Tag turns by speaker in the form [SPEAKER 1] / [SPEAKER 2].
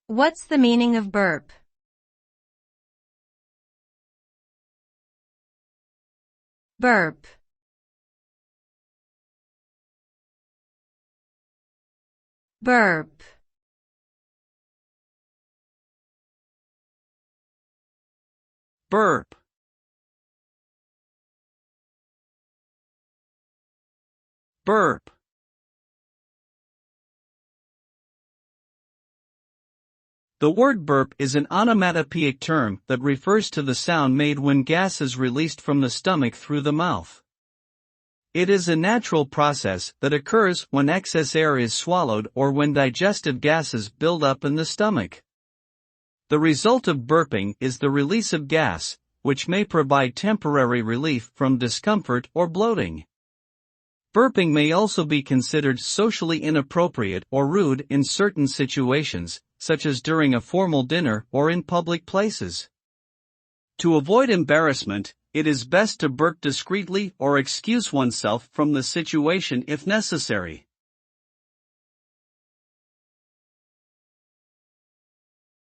[SPEAKER 1] What's the meaning of burp? Burp. Burp.
[SPEAKER 2] Burp. Burp. The word burp is an onomatopoeic term that refers to the sound made when gas is released from the stomach through the mouth. It is a natural process that occurs when excess air is swallowed or when digestive gases build up in the stomach. The result of burping is the release of gas, which may provide temporary relief from discomfort or bloating. Burping may also be considered socially inappropriate or rude in certain situations, such as during a formal dinner or in public places. To avoid embarrassment, it is best to burp discreetly or excuse oneself from the situation if necessary.